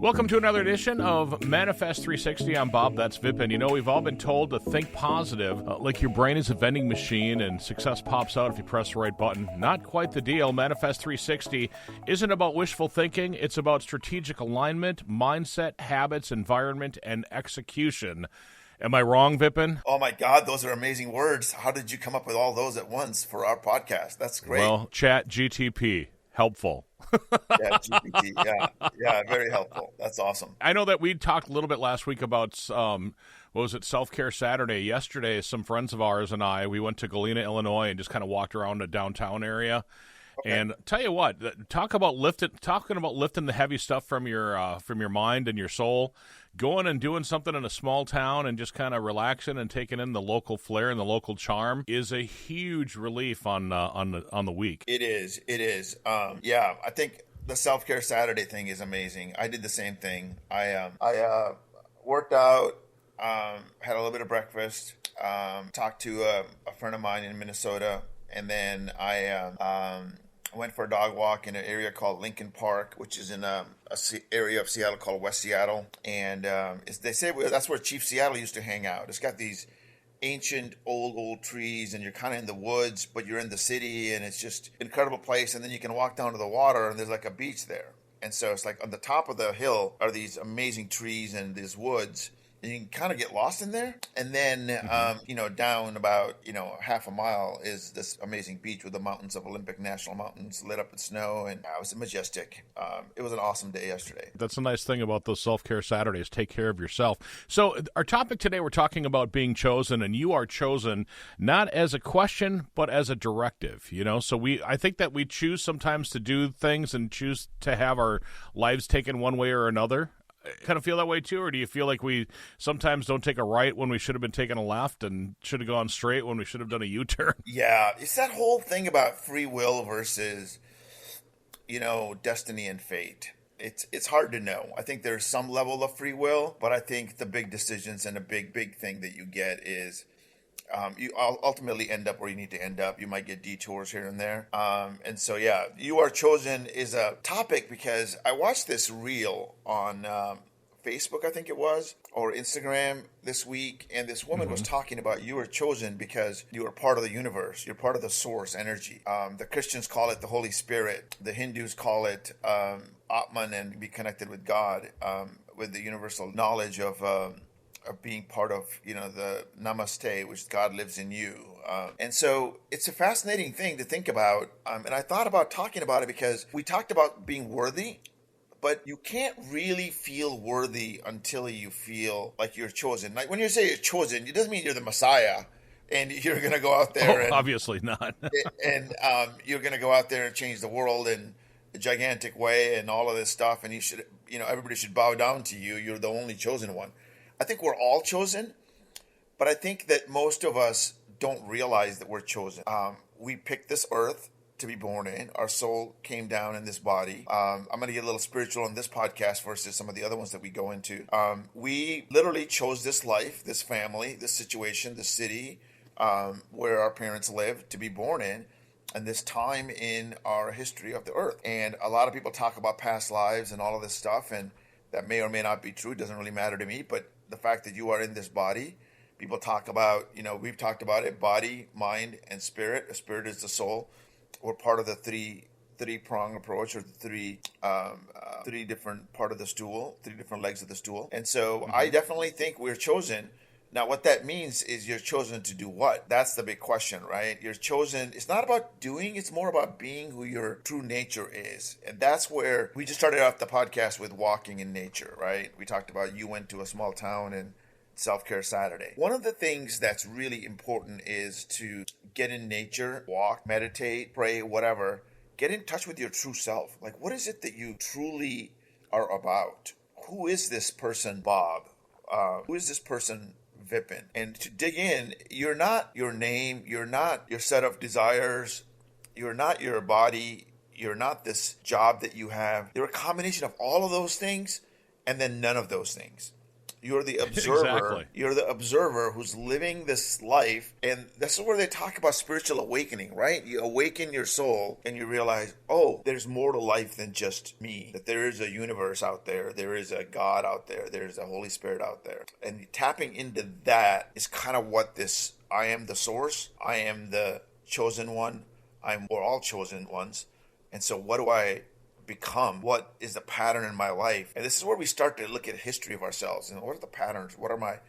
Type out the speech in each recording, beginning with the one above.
Welcome to another edition of Manifest 360. I'm Bob, that's Vipin. You know, we've all been told to think positive, like your brain is a vending machine and success pops out if you press the right button. Not quite the deal. Manifest 360 isn't about wishful thinking. It's about strategic alignment, mindset, habits, environment, and execution. Am I wrong, Vipin? Oh my God, those are amazing words. How did you come up with all those at once for our podcast? That's great. Well, chat GTP. Helpful. Yeah, GPT. Yeah, very helpful. That's awesome. I know that we talked a little bit last week about, Self-Care Saturday. Yesterday, some friends of ours and I, we went to Galena, Illinois, and just kind of walked around the downtown area. Okay. And tell you what, talking about lifting the heavy stuff from your mind and your soul, going and doing something in a small town and just kind of relaxing and taking in the local flair and the local charm is a huge relief on the week. It is. Yeah, I think the Self-Care Saturday thing is amazing. I did the same thing. I worked out, had a little bit of breakfast, talked to a friend of mine in Minnesota, and then I went for a dog walk in an area called Lincoln Park, which is in a area of Seattle called West Seattle. And they say that's where Chief Seattle used to hang out. It's got these ancient old trees, and you're kind of in the woods, but you're in the city, and it's just an incredible place. And then you can walk down to the water, and there's like a beach there. And so it's like on the top of the hill are these amazing trees and these woods. And you can kind of get lost in there. And then, down about, half a mile is this amazing beach with the mountains of Olympic National Mountains lit up with snow. And it was majestic. It was an awesome day yesterday. That's a nice thing about those Self-Care Saturdays. Take care of yourself. So our topic today, we're talking about being chosen, and you are chosen not as a question, but as a directive, So I think that we choose sometimes to do things and choose to have our lives taken one way or another. Kind of feel that way too, or do you feel like we sometimes don't take a right when we should have been taking a left and should have gone straight when we should have done a U-turn? Yeah, it's that whole thing about free will versus, destiny and fate. It's hard to know. I think there's some level of free will, but I think the big decisions and a big thing that you get is you ultimately end up where you need to end up. You might get detours here and there. And so, yeah, you are chosen is a topic because I watched this reel on Facebook, I think it was, or Instagram this week. And this woman was talking about you are chosen because you are part of the universe. You're part of the source energy. The Christians call it the Holy Spirit. The Hindus call it Atman, and be connected with God, with the universal knowledge of being part of, the namaste, which God lives in you. And so it's a fascinating thing to think about. And I thought about talking about it because we talked about being worthy, but you can't really feel worthy until you feel like you're chosen. Like when you say you're chosen, it doesn't mean you're the Messiah and you're going to go out there. And, obviously not. and you're going to go out there and change the world in a gigantic way and all of this stuff. And you should, everybody should bow down to you. You're the only chosen one. I think we're all chosen, but I think that most of us don't realize that we're chosen. We picked this earth to be born in. Our soul came down in this body. I'm going to get a little spiritual on this podcast versus some of the other ones that we go into. We literally chose this life, this family, this situation, this city where our parents lived to be born in, and this time in our history of the earth. And a lot of people talk about past lives and all of this stuff, and that may or may not be true. It doesn't really matter to me, but the fact that you are in this body, people talk about, we've talked about it, body, mind, and spirit. The spirit is the soul. We're part of the three-prong approach, or the three different part of the stool, three different legs of the stool. And so I definitely think we're chosen. Now, what that means is you're chosen to do what? That's the big question, right? You're chosen. It's not about doing. It's more about being who your true nature is. And that's where we just started off the podcast with walking in nature, right? We talked about you went to a small town and Self-Care Saturday. One of the things that's really important is to get in nature, walk, meditate, pray, whatever. Get in touch with your true self. Like, what is it that you truly are about? Who is this person, Bob? Who is this person, Vipin? And to dig in, you're not your name, you're not your set of desires, you're not your body, you're not this job that you have. You're a combination of all of those things and then none of those things. You're the observer. Exactly. You're the observer who's living this life. And this is where they talk about spiritual awakening, right? You awaken your soul and you realize, oh, there's more to life than just me. That there is a universe out there. There is a God out there. There's a Holy Spirit out there. And tapping into that is kind of what this, I am the source. I am the chosen one. We're all chosen ones. And so what do I become? What is the pattern in my life? And this is where we start to look at history of ourselves. And what are the patterns? What are my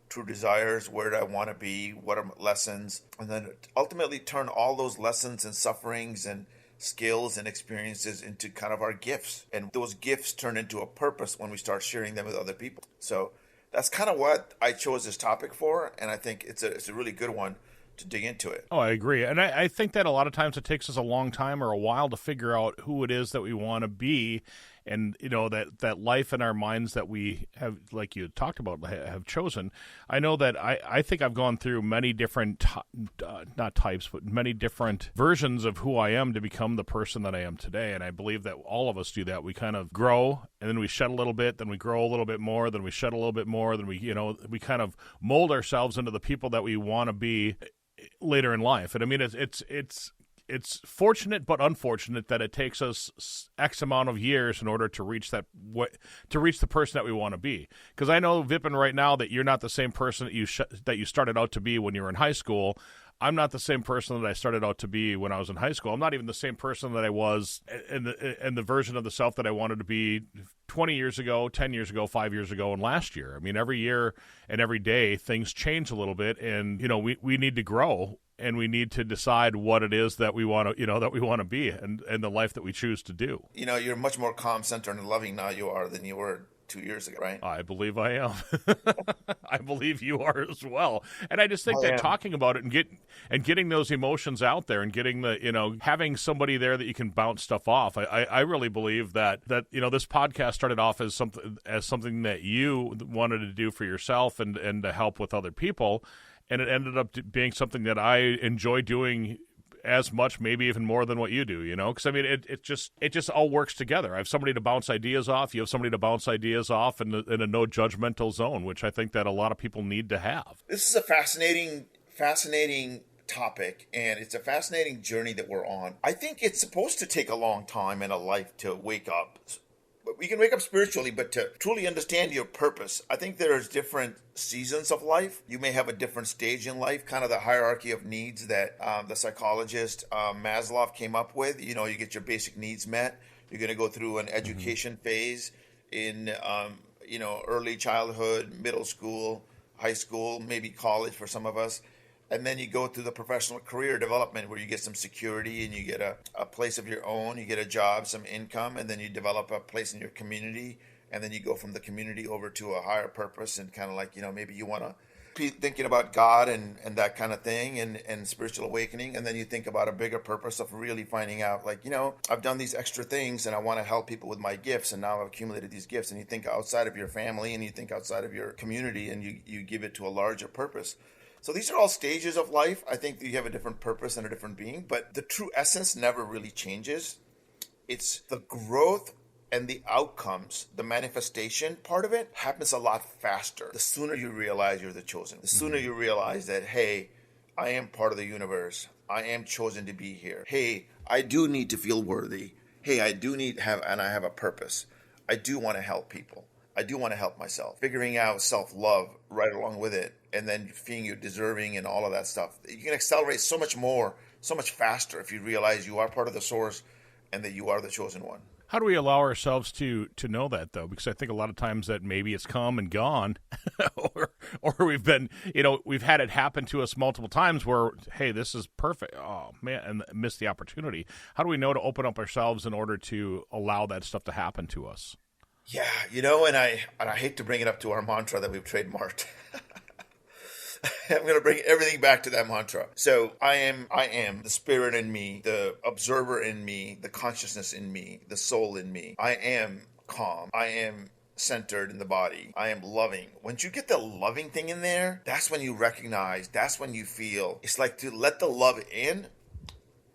true desires? Where do I want to be? What are my lessons? And then ultimately turn all those lessons and sufferings and skills and experiences into kind of our gifts. And those gifts turn into a purpose when we start sharing them with other people. So that's kind of what I chose this topic for. And I think it's a really good one to dig into it. Oh, I agree. And I think that a lot of times it takes us a long time or a while to figure out who it is that we want to be. And, that life in our minds that we have, like you talked about, have chosen. I know that I think I've gone through many different, not types, but many different versions of who I am to become the person that I am today. And I believe that all of us do that. We kind of grow, and then we shed a little bit, then we grow a little bit more, then we shed a little bit more, then we kind of mold ourselves into the people that we want to be later in life. And I mean, it's fortunate but unfortunate that it takes us X amount of years in order to reach the person that we want to be. Because I know, Vipin, right now that you're not the same person that you started out to be when you were in high school. I'm not the same person that I started out to be when I was in high school. I'm not even the same person that I was in the version of the self that I wanted to be 20 years ago, 10 years ago, 5 years ago, and last year. I mean, every year and every day, things change a little bit, and we need to grow, and we need to decide what it is that we want to be, and the life that we choose to do. You're much more calm, centered, and loving now you are than you were 2 years ago, right? I believe I am. I believe you are as well. And I just think that talking about it and getting those emotions out there and getting having somebody there that you can bounce stuff off. I really believe that this podcast started off as something that you wanted to do for yourself and to help with other people. And it ended up being something that I enjoy doing as much, maybe even more than what you do, because I mean, it just all works together. I have somebody to bounce ideas off. You have somebody to bounce ideas off in a no judgmental zone, which I think that a lot of people need to have. This is a fascinating topic, and it's a fascinating journey that we're on. I think it's supposed to take a long time in a life to wake up. We can wake up spiritually, but to truly understand your purpose, I think there's different seasons of life. You may have a different stage in life, kind of the hierarchy of needs that the psychologist Maslow came up with. You get your basic needs met. You're going to go through an education phase in, early childhood, middle school, high school, maybe college for some of us. And then you go through the professional career development where you get some security and you get a place of your own, you get a job, some income, and then you develop a place in your community. And then you go from the community over to a higher purpose and kind of like, maybe you want to be thinking about God and that kind of thing and spiritual awakening. And then you think about a bigger purpose of really finding out like, I've done these extra things and I want to help people with my gifts. And now I've accumulated these gifts. And you think outside of your family and you think outside of your community and you give it to a larger purpose. So these are all stages of life. I think you have a different purpose and a different being, but the true essence never really changes. It's the growth and the outcomes, the manifestation part of it happens a lot faster. The sooner you realize you're the chosen, the sooner you realize that, hey, I am part of the universe. I am chosen to be here. Hey, I do need to feel worthy. Hey, I have a purpose. I do want to help people. I do want to help myself. Figuring out self-love right along with it, and then feeling you're deserving and all of that stuff. You can accelerate so much more, so much faster if you realize you are part of the source and that you are the chosen one. How do we allow ourselves to know that, though? Because I think a lot of times that maybe it's come and gone, or we've been, we've had it happen to us multiple times where, hey, this is perfect. Oh, man, and missed the opportunity. How do we know to open up ourselves in order to allow that stuff to happen to us? Yeah, and I hate to bring it up to our mantra that we've trademarked. I'm going to bring everything back to that mantra. So I am the spirit in me, the observer in me, the consciousness in me, the soul in me. I am calm. I am centered in the body. I am loving. Once you get the loving thing in there, that's when you recognize, that's when you feel. It's like to let the love in.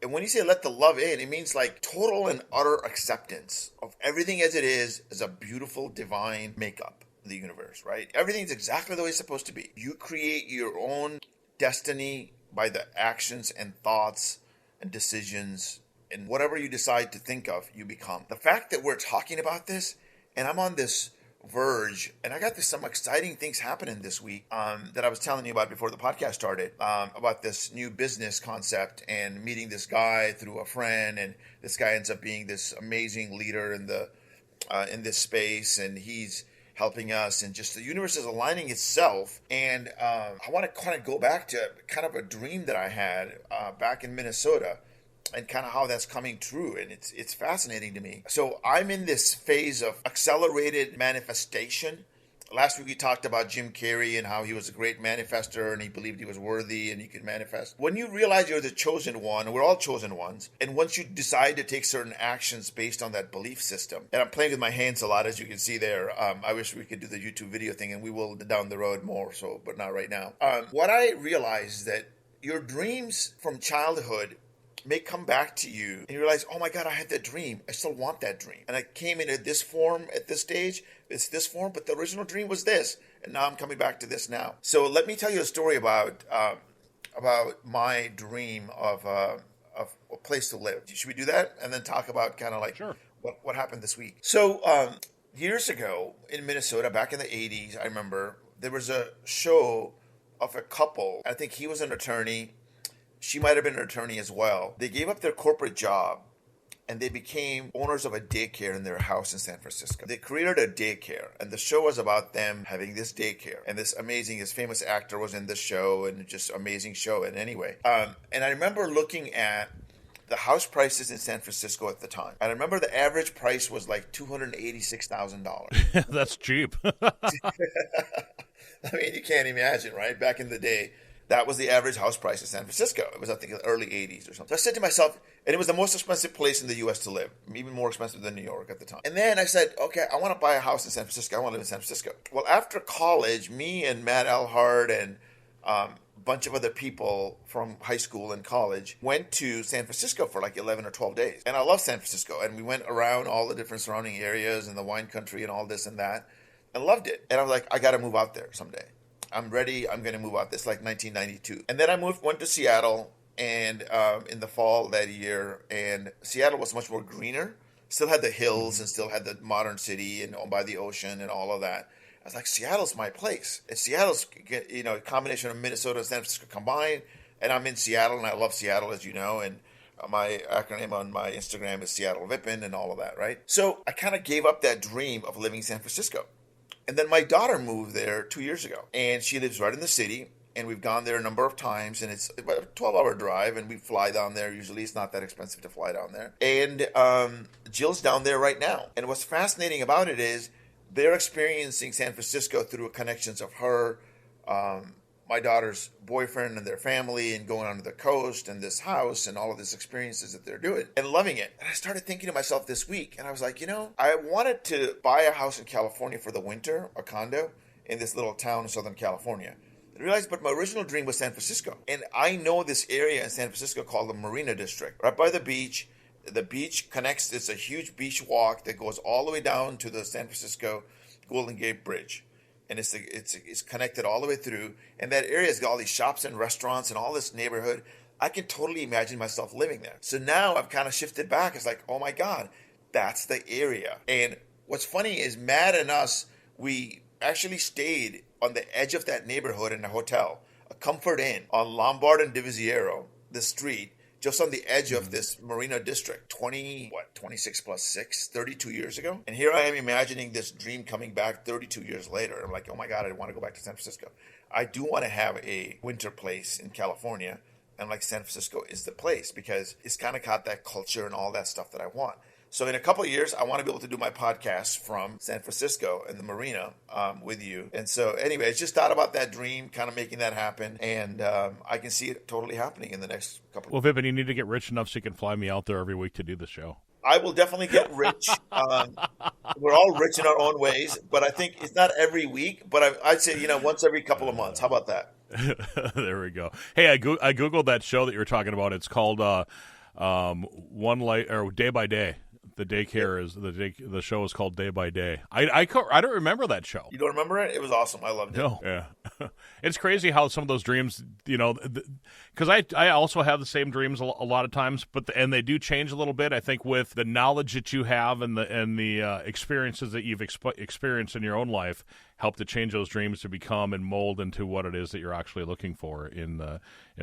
And when you say let the love in, it means like total and utter acceptance of everything as it is as a beautiful divine makeup. the universe, right? Everything's exactly the way it's supposed to be. You create your own destiny by the actions and thoughts and decisions, and whatever you decide to think of, you become. The fact that we're talking about this, and I'm on this verge, and I got some exciting things happening this week that I was telling you about before the podcast started, about this new business concept and meeting this guy through a friend, and this guy ends up being this amazing leader in this space, and he's helping us, and just the universe is aligning itself. And I want to kind of go back to kind of a dream that I had back in Minnesota, and kind of how that's coming true. And it's fascinating to me. So I'm in this phase of accelerated manifestation. Last week we talked about Jim Carrey and how he was a great manifester and he believed he was worthy and he could manifest. When you realize you're the chosen one, and we're all chosen ones, and once you decide to take certain actions based on that belief system, and I'm playing with my hands a lot, as you can see there. I wish we could do the YouTube video thing, and we will down the road more so, but not right now. What I realized is that your dreams from childhood may come back to you and you realize, oh my God, I had that dream. I still want that dream. And I came into this form at this stage. It's this form, but the original dream was this. And now I'm coming back to this now. So let me tell you a story about my dream of a place to live. Should we do that? And then talk about kind of like Sure. what happened this week. So years ago in Minnesota, back in the 80s, I remember there was a show of a couple. I think he was an attorney. She might have been an attorney as well. They gave up their corporate job and they became owners of a daycare in their house in San Francisco. They created a daycare, and the show was about them having this daycare. And this famous actor was in the show, and just amazing show. And anyway, and I remember looking at the house prices in San Francisco at the time. I remember the average price was like $286,000. That's cheap. I mean, you can't imagine, right? Back in the day, that was the average house price in San Francisco. It was, I think, the early 80s or something. So I said to myself, and it was the most expensive place in the U.S. to live, even more expensive than New York at the time. And then I said, okay, I want to buy a house in San Francisco. I want to live in San Francisco. Well, after college, me and Matt Alhart and a bunch of other people from high school and college went to San Francisco for like 11 or 12 days. And I love San Francisco. And we went around all the different surrounding areas and the wine country and all this and that, and loved it. And I was like, I got to move out there someday. I'm ready. I'm going to move out. This like 1992. And then I went to Seattle and in the fall that year. And Seattle was much more greener. Still had the hills and still had the modern city and by the ocean and all of that. I was like, Seattle's my place. And Seattle's, a combination of Minnesota and San Francisco combined. And I'm in Seattle, and I love Seattle, as you know. And my acronym on my Instagram is Seattle Vipin and all of that, right? So I kind of gave up that dream of living in San Francisco. And then my daughter moved there 2 years ago, and she lives right in the city, and we've gone there a number of times, and it's about a 12-hour drive, and we fly down there. Usually it's not that expensive to fly down there. And Jill's down there right now. And what's fascinating about it is they're experiencing San Francisco through connections of her, my daughter's boyfriend and their family, and going onto the coast and this house and all of these experiences that they're doing and loving it. And I started thinking to myself this week, and I was like, I wanted to buy a house in California for the winter, a condo in this little town in Southern California. I realized, but my original dream was San Francisco. And I know this area in San Francisco called the Marina District, right by the beach. The beach connects, it's a huge beach walk that goes all the way down to the San Francisco Golden Gate Bridge. And it's connected all the way through. And that area has got all these shops and restaurants and all this neighborhood. I can totally imagine myself living there. So now I've kind of shifted back. It's like, oh my God, that's the area. And what's funny is Matt and us, we actually stayed on the edge of that neighborhood in a hotel, a Comfort Inn on Lombard and Divisiero, the street, just on the edge of this Marina District, 26 plus 6, 32 years ago. And here I am imagining this dream coming back 32 years later. I'm like, oh my God, I want to go back to San Francisco. I do want to have a winter place in California. And like San Francisco is the place because it's kind of got that culture and all that stuff that I want. So in a couple of years, I want to be able to do my podcast from San Francisco and the Marina with you. And so anyway, I just thought about that dream, kind of making that happen. And I can see it totally happening in the next couple of years. Well, Vipin, you need to get rich enough so you can fly me out there every week to do the show. I will definitely get rich. We're all rich in our own ways, but I think it's not every week. But I'd say, once every couple of months. How about that? There we go. Hey, I Googled that show that you were talking about. It's called Day by Day. the daycare is the show is called Day by Day. I don't remember that show. You don't remember it? It was awesome. I loved it. No, yeah, it's crazy how some of those dreams, because I also have the same dreams a lot of times, and they do change a little bit. I think with the knowledge that you have and the experiences that you've experienced in your own life help to change those dreams to become and mold into what it is that you're actually looking for in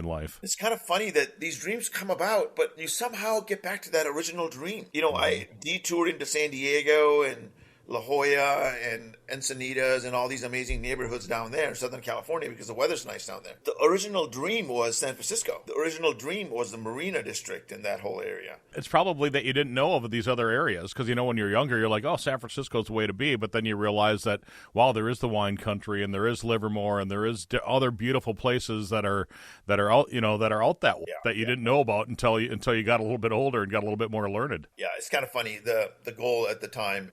life. It's kind of funny that these dreams come about, but you somehow get back to that original dream. I detoured into San Diego and La Jolla and Encinitas and all these amazing neighborhoods down there in Southern California because the weather's nice down there. The original dream was San Francisco. The original dream was the Marina District in that whole area. It's probably that you didn't know of these other areas because, when you're younger, you're like, oh, San Francisco's the way to be. But then you realize that, wow, there is the wine country and there is Livermore and there is other beautiful places that are out, that are out that way that you didn't know about until you got a little bit older and got a little bit more learned. Yeah, it's kind of funny. The goal at the time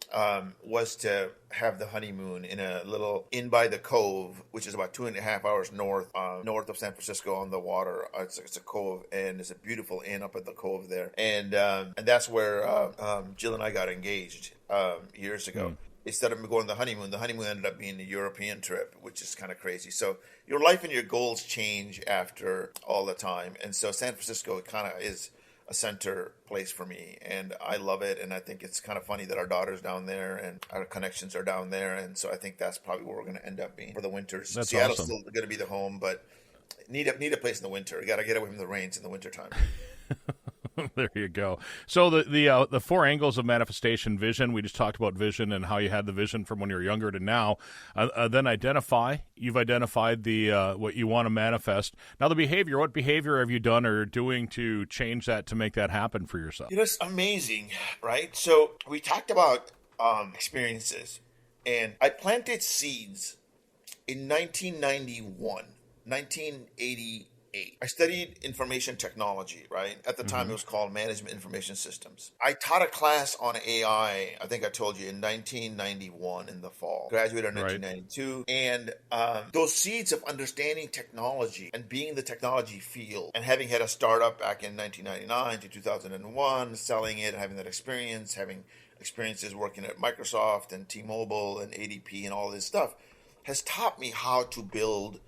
was to have the honeymoon in a little inn by the Cove, which is about 2.5 hours north of San Francisco on the water. It's a cove, and it's a beautiful inn up at the Cove there, and that's where Jill and I got engaged years ago. Instead of going on the honeymoon ended up being a European trip, which is kind of crazy. So your life and your goals change after all the time, and so San Francisco kind of is a center place for me, and I love it. And I think it's kind of funny that our daughter's down there and our connections are down there, and so I think that's probably where we're going to end up being for the winters. That's Seattle's awesome. Still going to be the home, but need a place in the winter. You got to get away from the rains in the wintertime. There you go. So the 4 angles of manifestation: vision. We just talked about vision and how you had the vision from when you were younger to now. Then identify. You've identified the what you want to manifest. Now the behavior. What behavior have you done or doing to change that to make that happen for yourself? It's amazing, right? So we talked about experiences, and I planted seeds in 1991, 1988. I studied information technology, right? At the time, it was called Management Information Systems. I taught a class on AI, I think I told you, in 1991 in the fall. Graduated in 1992. And those seeds of understanding technology and being in the technology field and having had a startup back in 1999 to 2001, selling it, having that experience, having experiences working at Microsoft and T-Mobile and ADP and all this stuff, has taught me how to build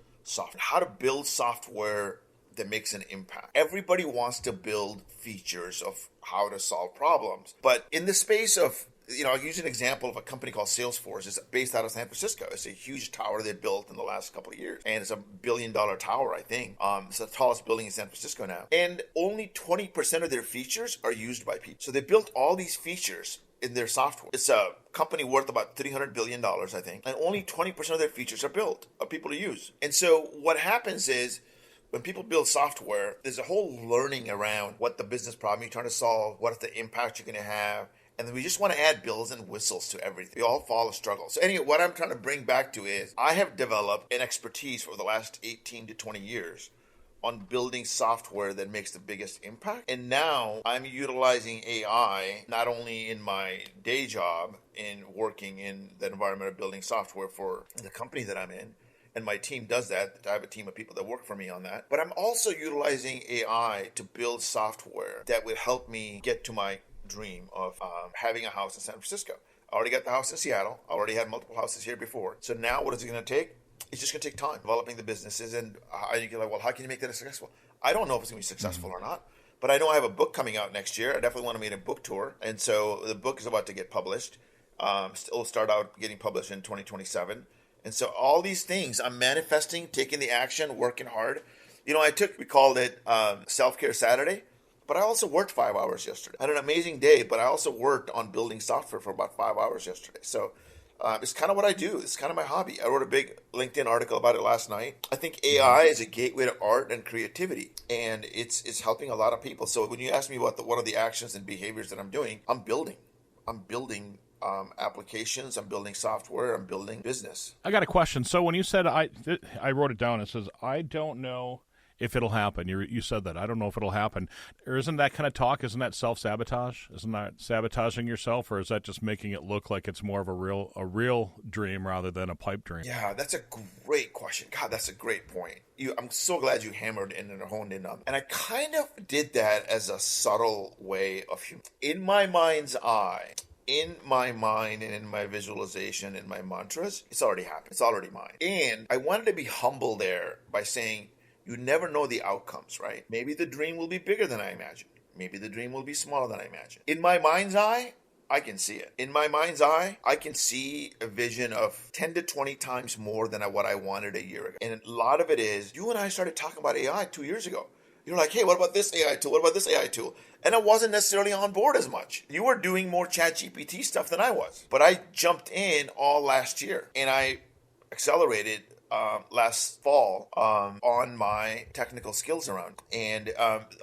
software that makes an impact. Everybody wants to build features of how to solve problems. But in the space of, I'll use an example of a company called Salesforce. It's based out of San Francisco. It's a huge tower they built in the last couple of years. And it's $1 billion tower, I think. It's the tallest building in San Francisco now. And only 20% of their features are used by people. So they built all these features in their software. It's a company worth about $300 billion, I think. And only 20% of their features are built, of people to use. And so what happens is, when people build software, there's a whole learning around what the business problem you're trying to solve, what is the impact you're going to have. And then we just want to add bells and whistles to everything. We all follow struggle. So anyway, what I'm trying to bring back to is I have developed an expertise for the last 18 to 20 years on building software that makes the biggest impact. And now I'm utilizing AI not only in my day job in working in the environment of building software for the company that I'm in, and my team does that. I have a team of people that work for me on that. But I'm also utilizing AI to build software that would help me get to my dream of having a house in San Francisco. I already got the house in Seattle. I already had multiple houses here before. So now what is it going to take? It's just going to take time developing the businesses. And you're like, well, how can you make that successful? I don't know if it's going to be successful or not. But I know I have a book coming out next year. I definitely want to make a book tour. And so the book is about to get published. It'll start out getting published in 2027. And so all these things, I'm manifesting, taking the action, working hard. We called it Self-Care Saturday. But I also worked 5 hours yesterday. I had an amazing day, but I also worked on building software for about 5 hours yesterday. So it's kind of what I do. It's kind of my hobby. I wrote a big LinkedIn article about it last night. I think AI is a gateway to art and creativity, and it's helping a lot of people. So when you ask me what are the actions and behaviors that I'm doing, I'm building applications, I'm building software, I'm building business. I got a question. So when you said I wrote it down. It says, I don't know if it'll happen. You said that. I don't know if it'll happen. Or isn't that kind of talk? Isn't that self-sabotage? Isn't that sabotaging yourself, or is that just making it look like it's more of a real dream rather than a pipe dream? Yeah, that's a great question. God, that's a great point. I'm so glad you hammered in and honed in on. And I kind of did that as a subtle way of humor. In my mind's eye, in my mind and in my visualization and my mantras, it's already happened. It's already mine. And I wanted to be humble there by saying, you never know the outcomes, right? Maybe the dream will be bigger than I imagined. Maybe the dream will be smaller than I imagined. In my mind's eye, I can see it. In my mind's eye, I can see a vision of 10 to 20 times more than what I wanted a year ago. And a lot of it is, you and I started talking about AI 2 years ago. You're like, hey, what about this AI tool? What about this AI tool? And I wasn't necessarily on board as much. You were doing more ChatGPT stuff than I was. But I jumped in all last year. And I accelerated last fall on my technical skills around. And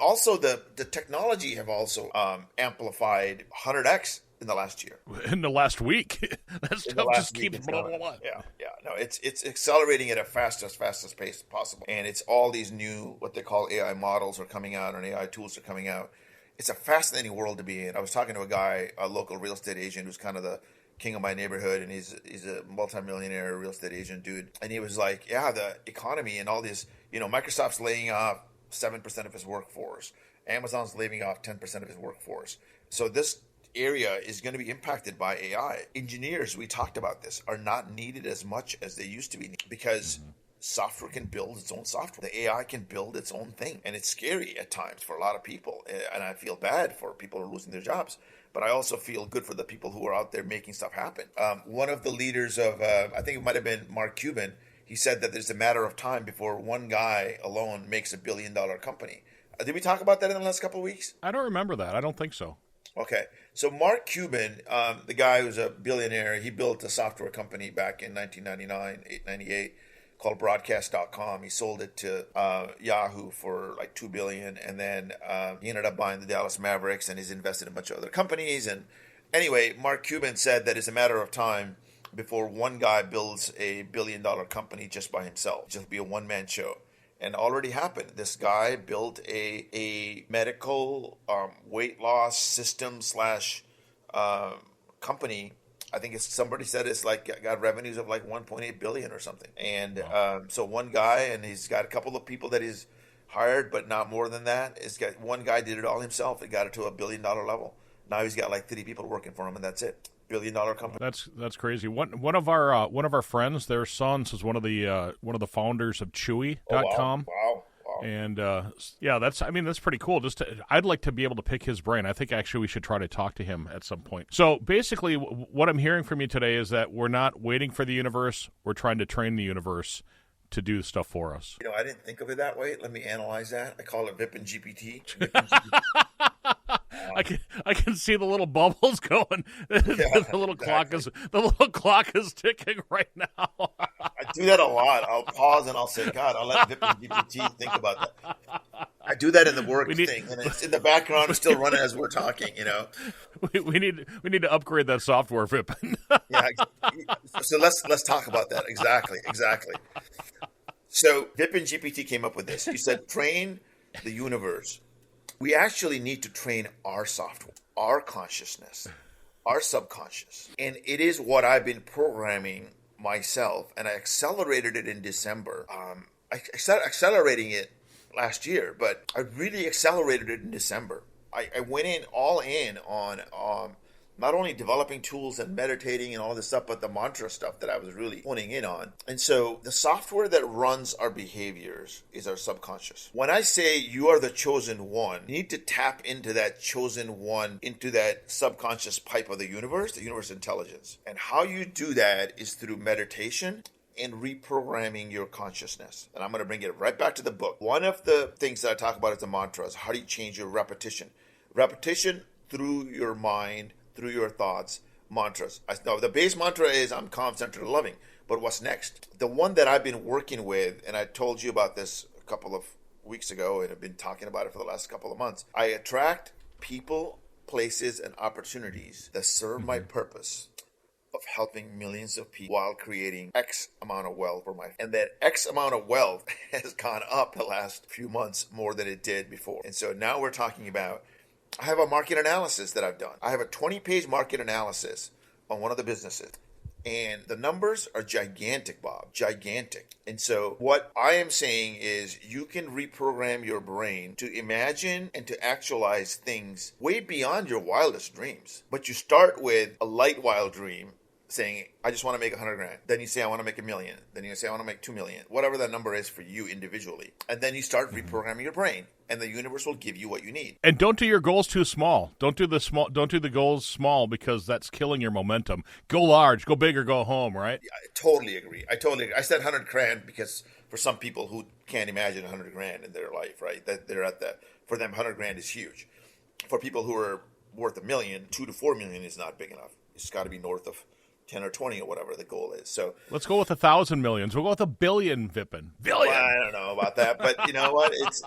also the technology have also amplified 100x in the last year. In the last week. That stuff just keeps blah, blah, blah. Yeah. No, it's accelerating at a fastest pace possible. And it's all these new, what they call AI models are coming out and AI tools are coming out. It's a fascinating world to be in. I was talking to a guy, a local real estate agent who's kind of the king of my neighborhood, and he's a multimillionaire real estate agent dude. And he was like, yeah, the economy and all this, Microsoft's laying off 7% of his workforce. Amazon's laying off 10% of his workforce. So this area is going to be impacted by AI. Engineers, we talked about this, are not needed as much as they used to be because software can build its own software. The AI can build its own thing. And it's scary at times for a lot of people. And I feel bad for people who are losing their jobs. But I also feel good for the people who are out there making stuff happen. One of the leaders of, I think it might have been Mark Cuban, he said that there's a matter of time before one guy alone makes $1 billion company. Did we talk about that in the last couple of weeks? I don't remember that. I don't think so. Okay. So Mark Cuban, the guy who's a billionaire, he built a software company back in 1999, 98 called broadcast.com. He sold it to Yahoo for like $2 billion. And then he ended up buying the Dallas Mavericks and he's invested in a bunch of other companies. And anyway, Mark Cuban said that it's a matter of time before one guy builds $1 billion company just by himself. Just be a one-man show. And already happened. This guy built a medical weight loss system / company. I think somebody said it's like got revenues of like 1.8 billion or something. And so one guy, and he's got a couple of people that he's hired, but not more than that. It's got one guy did it all himself. He got it to $1 billion level. Now he's got like 30 people working for him, and that's it. $1 billion company. That's crazy. One of our friends, their sons, is one of the founders of Chewy.com. Wow. And that's pretty cool. I'd like to be able to pick his brain. I think actually we should try to talk to him at some point. So basically, what I'm hearing from you today is that we're not waiting for the universe. We're trying to train the universe to do stuff for us. I didn't think of it that way. Let me analyze that. I call it Vipin GPT. I can see the little bubbles going. The little clock is ticking right now. I do that a lot. I'll pause and I'll say, God, I'll let Vipin GPT think about that. I do that in the work thing, and it's in the background. It's still running as we're talking. We need to upgrade that software, Vipin. Yeah. So let's talk about that. Exactly. So Vipin GPT came up with this. He said, train the universe. We actually need to train our software, our consciousness, our subconscious. And it is what I've been programming myself. And I accelerated it in December. I started accelerating it last year, but I really accelerated it in December. I went all in on not only developing tools and meditating and all this stuff, but the mantra stuff that I was really honing in on. And so the software that runs our behaviors is our subconscious. When I say you are the chosen one, you need to tap into that chosen one, into that subconscious pipe of the universe intelligence. And how you do that is through meditation and reprogramming your consciousness. And I'm going to bring it right back to the book. One of the things that I talk about is the mantras. How do you change your repetition? Repetition through your mind, through your thoughts, mantras. Now, the base mantra is I'm calm, centered, and loving. But what's next? The one that I've been working with, and I told you about this a couple of weeks ago, and I've been talking about it for the last couple of months. I attract people, places, and opportunities that serve my purpose of helping millions of people while creating X amount of wealth for my, and that X amount of wealth has gone up the last few months more than it did before. And so now we're talking about, I have a market analysis that I've done. I have a 20-page market analysis on one of the businesses. And the numbers are gigantic, Bob, gigantic. And so what I am saying is you can reprogram your brain to imagine and to actualize things way beyond your wildest dreams. But you start with a light wild dream saying, I just want to make 100 grand. Then you say, I want to make $1 million. Then you say, I want to make 2 million, whatever that number is for you individually. And then you start reprogramming your brain, and the universe will give you what you need. And don't do your goals too small. Don't do the goals small, because that's killing your momentum. Go large, go big, or go home, right? Yeah, I totally agree. I said 100 grand because for some people who can't imagine 100 grand in their life, right? That they're at that, for them 100 grand is huge. For people who are worth $1 million, 2 to 4 million is not big enough. It's got to be north of 10 or 20 or whatever the goal is. So let's go with 1,000 millions. We'll go with $1 billion, Vipin. Billion. Well, I don't know about that, but you know what? It's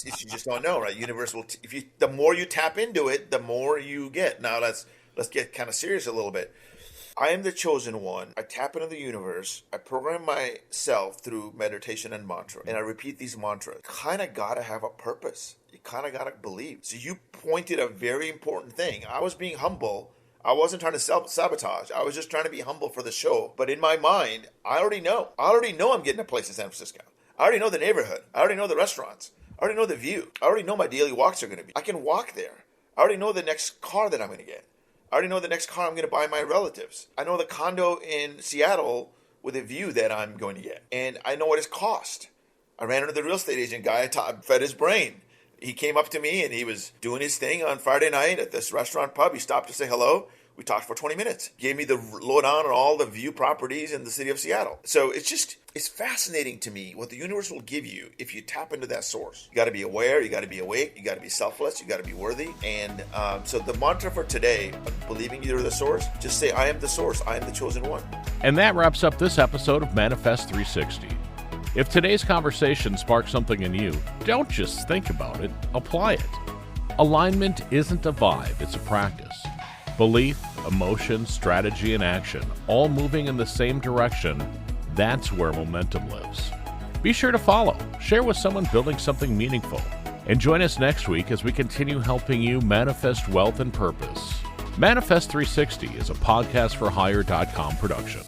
you just don't know, right? Universe will. The more you tap into it, the more you get. Now let's get kind of serious a little bit. I am the chosen one. I tap into the universe. I program myself through meditation and mantra, and I repeat these mantras. Kind of got to have a purpose. You kind of got to believe. So you pointed a very important thing. I was being humble. I wasn't trying to self-sabotage. I was just trying to be humble for the show. But in my mind, I already know. I'm getting a place in San Francisco. I already know the neighborhood. I already know the restaurants. I already know the view. I already know my daily walks are going to be. I can walk there. I already know the next car that I'm going to get. I already know the next car I'm going to buy my relatives. I know the condo in Seattle with a view that I'm going to get. And I know what it's cost. I ran into the real estate agent guy. I fed his brain. He came up to me and he was doing his thing on Friday night at this restaurant pub. He stopped to say hello. We talked for 20 minutes. Gave me the lowdown on all the view properties in the city of Seattle. So it's fascinating to me what the universe will give you if you tap into that source. You got to be aware. You got to be awake. You got to be selfless. You got to be worthy. And so the mantra for today, believing you're the source, just say, I am the source. I am the chosen one. And that wraps up this episode of Manifest 360. If today's conversation sparks something in you, don't just think about it, apply it. Alignment isn't a vibe, it's a practice. Belief, emotion, strategy, and action, all moving in the same direction, that's where momentum lives. Be sure to follow, share with someone building something meaningful, and join us next week as we continue helping you manifest wealth and purpose. Manifest 360 is a podcastforhire.com production.